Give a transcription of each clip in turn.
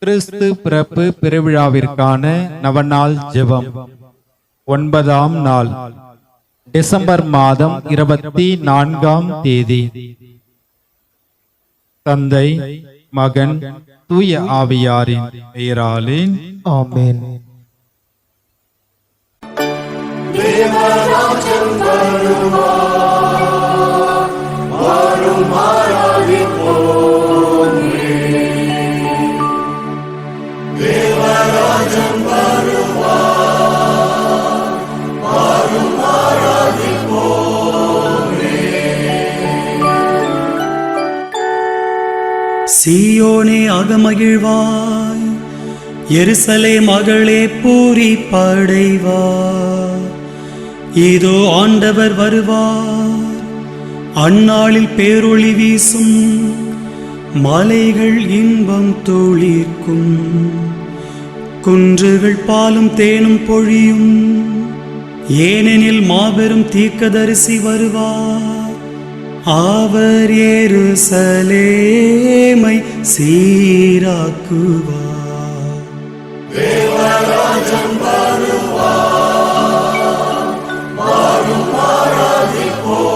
கிறிஸ்து பிறப்பு பெருவிழாவிற்கான நவநாள் ஜெபம். 9ஆம் நாள், டிசம்பர் மாதம் 24ஆம் தேதி. தந்தை, மகன், தூய ஆவியாரின் பெயராலே ஆமென். சீயோனே அகமகிழ்வாய், எருசலே மகளே பூரிப்படைவாய். இதோ ஆண்டவர் வருவார், அந்நாளில் பேரொளி வீசும், மலைகள் இன்பம் தொழிற்கும், குன்றுகள் பாலும் தேனும் பொழியும். ஏனெனில் மாபெரும் தீர்க்கதரிசி வருவார், அவர் எருசலேமை சீராக்குவார். தேவராஜன் வருவார், வாரும் ஆராதிப்போமே.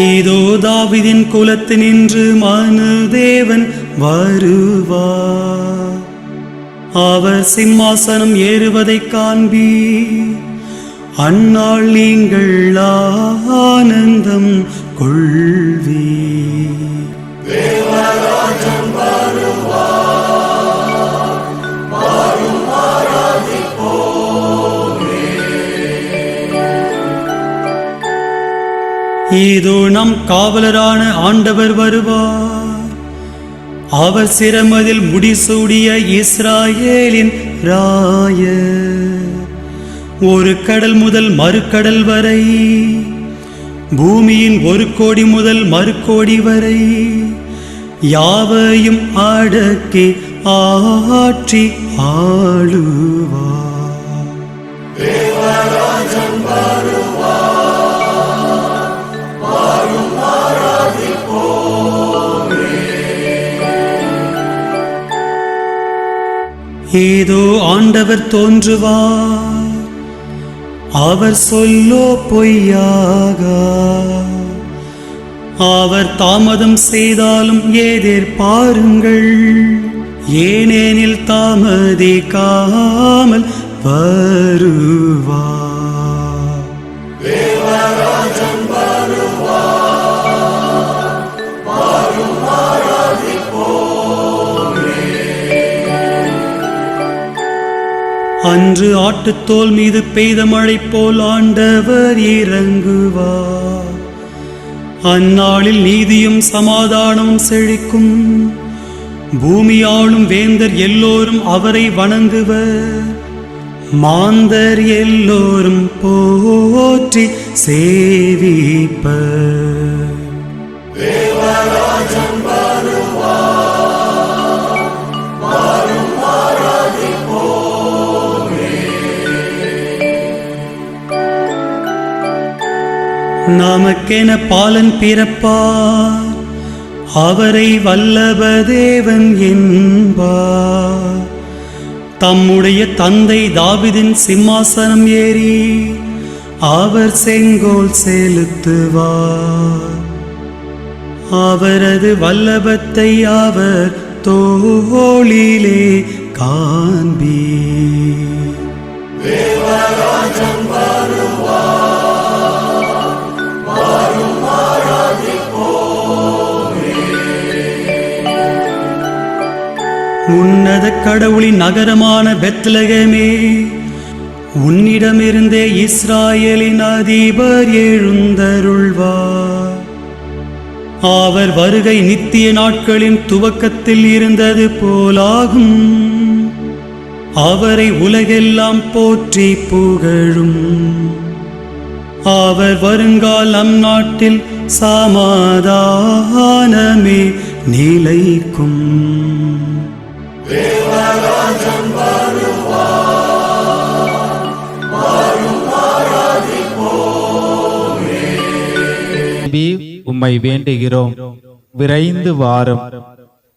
இதோ தாவீதின் குலத்தினின்று மனுதேவன் வருவார், அவர் சிம்மாசனம் ஏறுவதைக் காண்பீர். அந்நாள் நீங்கள் ஆனந்தம் கொள்வீர். தேவராஜன் வருவார், வாரும் ஆராதிப்போமே. இதோ நம் காவலரான ஆண்டவர் வருவார், அவர் சிரமதில் முடிசூடிய இஸ்ராயேலின் ராயர். ஒரு கடல் முதல் மறுகடல் வரை, பூமியின் ஒரு கோடி முதல் மறுகோடி வரை, யாவையும் அடக்கி ஆட்சி ஆளுவார். தேவராஜன் வருவார், வாரும் ஆராதிப்போமே. ஏதோ ஆண்டவர் தோன்றுவார், அவர் சொல்லோ பொய்யாக. அவர் தாமதம் செய்தாலும் எதிர்பாருங்கள், ஏனெனில் தாமதிக்காமல் வருவார். தேவராஜன் வருவார், வாரும் ஆராதிப்போமே. அன்று ஆட்டுத்தோல் மீது பெய்த மழை போல் ஆண்டவர் இறங்குவார். அந்நாளில் நீதியும் சமாதானமும் செழிக்கும், பூமியாளும் வேந்தர் எல்லோரும் அவரை வணங்குவர். மாந்தர் எல்லோரும் போற்றி சேவிப்பர். தேவராஜன் வருவார், வாரும் ஆராதிப்போமே. நமக்கென பாலன் பிறப்பார், அவரை வல்லபதேவன் என்பார். தம்முடைய தந்தை தாவீதின் சிம்மாசனம் ஏறி அவர் செங்கோல் செலுத்துவார். அவரது வல்லபத்தை அவர் தோளிலே காண்பீர். தேவராஜன் வருவார், வாரும் ஆராதிப்போமே. உன்னத கடவுளின் நகரமான பெத்லகேமே, உன்னிடமிருந்தே இஸ்ராயேலின் அதிபர் எழுந்தருள்வார். அவர் வருகை நித்திய நாட்களின் துவக்கத்தில் இருந்தது போலாகும். அவரை உலகெல்லாம் போற்றி புகழும். அவர் வருங்கால் நம் நாட்டில் சமாதானமே நிலைக்கும். தேவராஜன் வருவார், வாரும் ஆராதிப்போமே. உம்மை வேண்டுகிறோம். விரைந்து வாரும்.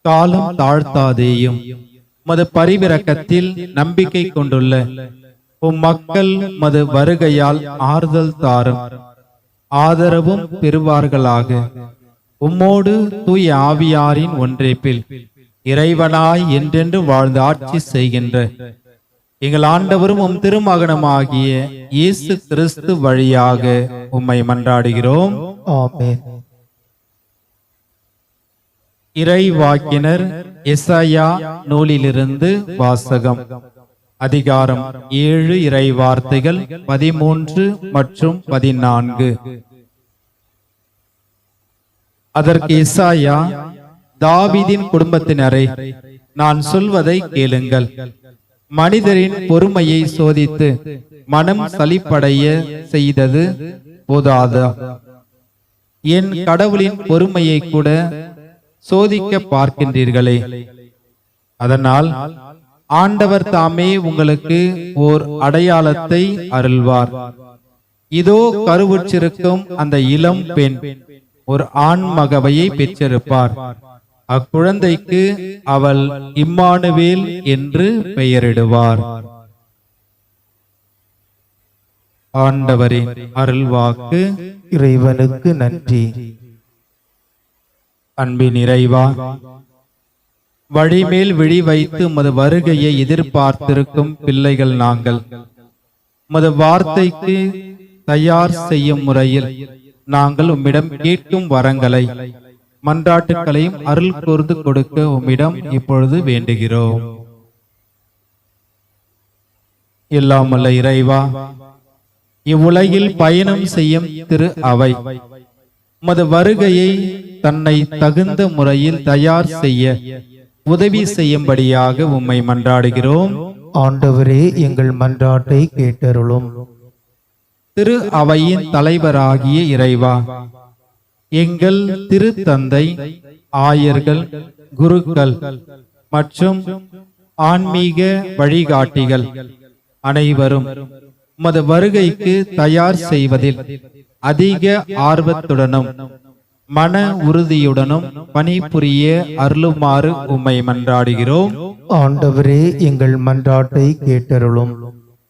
காலம் தாழ்த்தாதேயும். மது பரிவிரக்கத்தில் நம்பிக்கை கொண்டுள்ள உம் மக்கள் மது வருகையால் ஆறுதல் தாரும். ஆதரவும் பெறுவார்களாக. உம்மோடு தூய ஆவியாரின் ஒன்றைப்பில் இறைவனாய் என்றென்று வாழ்ந்து ஆட்சி செய்கின்ற எங்கள் ஆண்டவரும் உம் திருமகனமாகிய இயேசு கிறிஸ்து வழியாக உம்மை மன்றாடுகிறோம். ஆமென். இறைவாக்கினர் எசாயா நூலிலிருந்து வாசகம். அதிகாரம் 7, இறை வார்த்தைகள் 13 மற்றும் 14. அதற்கு எசாயா, தாவீதின் குடும்பத்தினரே, நான் சொல்வதை கேளுங்கள். மனிதரின் பொறுமையை சோதித்து மனம் சலிப்படைய செய்தது போதாதா? என் கடவுளின் பொறுமையை கூட சோதிக்க பார்க்கின்றீர்களே. அதனால் ஆண்டவர் தாமே உங்களுக்கு ஓர் அடையாளத்தை அருள்வார். இதோ கருவுற்றிருக்கும் அந்த இளம் பெண் ஒரு ஆண் மகவையை பெற்றிருப்பார். அக்குழந்தைக்கு அவள் இம்மானுவேல் என்று பெயரிடுவார். ஆண்டவரின் அருள்வாக்கு. இறைவனுக்கு நன்றி. அன்பின் இறைவா, வழிமேல் விழி வைத்து உமது வருகையை எதிர்பார்த்திருக்கும் பிள்ளைகள் நாங்கள். உமது வார்த்தைக்கு தயார் செய்யும் முறையில் நாங்கள் உம்மிடம் கேட்கும் வரங்களை, மன்றாட்டுக்களையும் அருள் கூர்ந்து கொடுக்க உம்மிடம் இப்பொழுது வேண்டுகிறோம். எல்லாம் வல்ல இறைவா, இவ்வுலகில் பயணம் செய்யும் திரு அவை உமது வருகையை தன்னை தகுந்த முறையில் தயார் செய்ய உதவி செய்யும்படியாக உம்மை மன்றாடுகிறோம். ஆண்டவரே, எங்கள் மன்றாட்டை கேட்டருளும். திரு அவையின் தலைவராகிய இறைவா, எங்கள் திரு தந்தை, ஆயர்கள், குருக்கள் மற்றும் ஆன்மீக வழிகாட்டிகள் அனைவரும் உமது வருகைக்கு தயார் செய்வதில் அதிக ஆர்வத்துடனும் மன உறுதியுடனும் பணிபுரிய அருளுமாறு உம்மை மன்றாடுகிறோம். ஆண்டவரே, எங்கள் மன்றாட்டை கேட்டருளும்.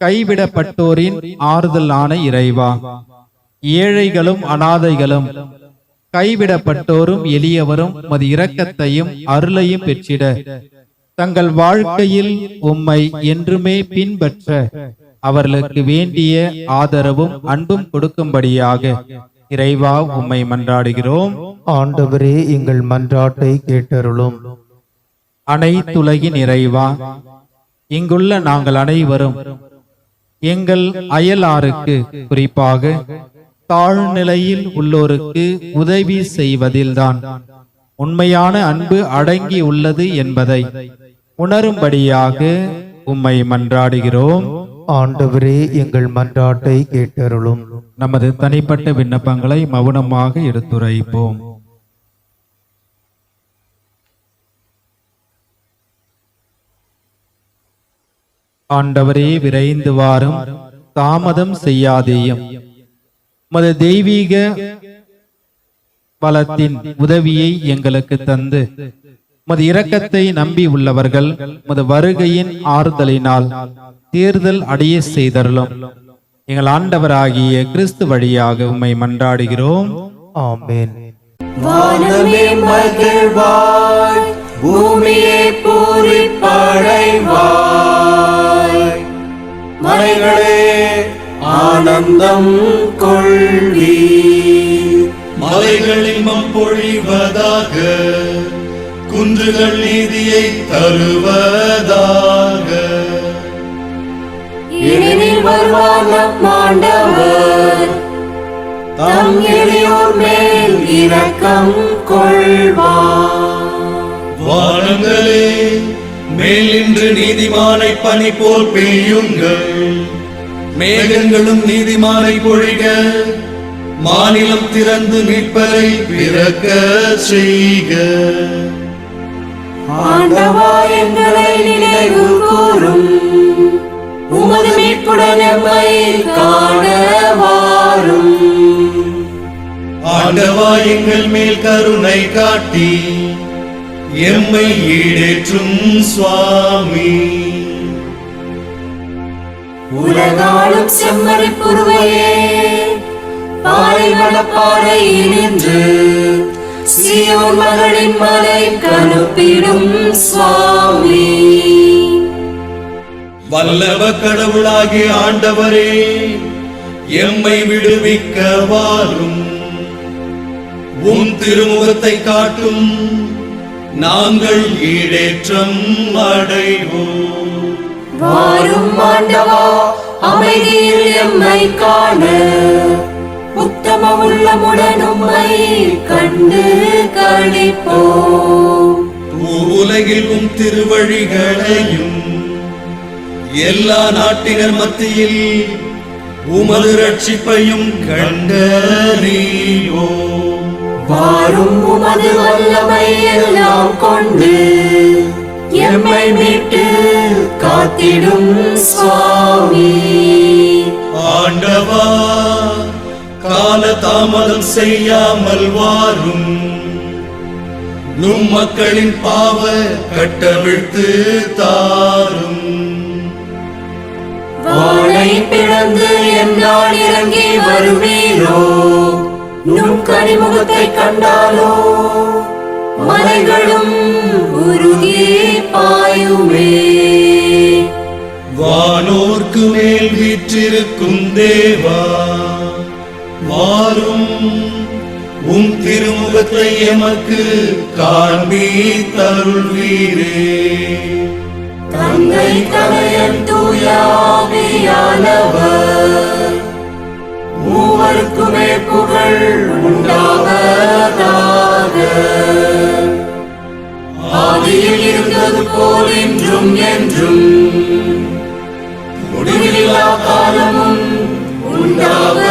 கைவிடப்பட்டோரின் ஆறுதலான இறைவா, ஏழைகளும் அனாதைகளும் கைவிடப்பட்டோரும் எளியவரும் உமது இரக்கத்தையும் அருளையும் பெற்றிட தங்கள் வாழ்க்கையில் உம்மை என்றுமே பின்பற்ற அவர்களுக்கு வேண்டிய ஆதரவும் அன்பும் கொடுக்கும்படியாக இறைவா உம்மை மன்றாடுகிறோம். ஆண்டவரே, எங்கள் மன்றாட்டை கேட்டருளும். அனைத்துலகின் இறைவா, இங்குள்ள நாங்கள் அனைவரும் எங்கள் அயலாருக்கு, குறிப்பாக தாழ்நிலையில் உள்ளோருக்கு உதவி செய்வதில்தான் உண்மையான அன்பு அடங்கி உள்ளது என்பதை உணரும்படியாக உம்மை மன்றாடுகிறோம். ஆண்டவரே, எங்கள் மன்றாட்டை கேட்டருளும். நமது தனிப்பட்ட விண்ணப்பங்களை மௌனமாக எடுத்துரைப்போம். ஆண்டவரே, விரைந்து வாரும், தாமதம் செய்யாதேயும். உமது தெய்வீக பலத்தின் உதவியை எங்களுக்கு தந்து உமது இரக்கத்தை நம்பி உள்ளவர்கள் உமது வருகையின் ஆறுதலினால் தேர்தல் அடைய செய்தருளும். எங்கள் ஆண்டவராகிய கிறிஸ்து வழியாக உம்மை மன்றாடுகிறோம். ஆமென். வானமே மகிழ்வாய், பூமியே பூரிப்படைவாய். மலைகளே ஆனந்தம் கொள்வீர். மலைகள் இன்பம் பொழிவதாக, குன்றுகள் நீதியை தருவதாக. ஏனெனில் வருவார் நம் ஆண்டவர், தம் எளியோர் மேல் இரக்கம் கொள்வார். வானங்களே மேல் நின்று நீதிமானை பனி போல் பெய்யுங்கள். மேகங்களும் நீதிமானை பொழிக. மாநிலம் திறந்து மீட்பரை பிறக்க செய்க. ஆண்டவா, எங்களை நினைவு கூரும். உமது மீட்புடன் எம்மை காண வாரும். ஆண்டவா எங்கள் மேல் கருணை காட்டி எம்மை ஈடேற்றும் சுவாமி. உலகாளும் செம்மறி புருவையே பாலைவன பாறையினின்று சீயோன் மகளின் மலை கனுப்பிடும் சுவாமி. வல்லவ கடவுளாகிய ஆண்டவரே, எம்மை விடுவிக்க வாரும். உம் திருமுகத்தை காட்டும், நாங்கள் ஈடேற்றம் அடைவோம். வாரும் ஆண்டவா, அமைதியில் எம்மை காண உத்தம உள்ளமுடன் உம்மை கண்டு களிப்போம். உலகில் உம் திருவழிகளையும் எல்லா நாட்டினர் மத்தியில் உமது ரட்சிப்பையும் கண்டறியோம். வாரும் உமது வல்லமை எல்லாம் கொண்டு எம்மை மீட்டு காத்திடும் சுவாமி. ஆண்டவா, கால தாமதம் செய்யாமல் வாரும். நும் மக்களின் பாவ கட்டவிழ்த்து தாரும். வானை பிளந்து என்னால் இறங்கி வருவீரோ, நும் கனிமுகத்தை கண்டாலோ மலைகளும் உருகி பாயுமே. வானோர்க்கு மேல் வீற்றிருக்கும் தேவா, வாரும். உம் திருமுகத்தை எமக்கு காண்பி தருள்வீரே. தந்தை தலையன் தூயாவியானவர் மூவருக்குமே புகழ் உண்டாவதாக. ஆதியில் இருந்தது போல் இன்றும் என்றும் முடிவில்லா காலமும் உண்டாவதாக.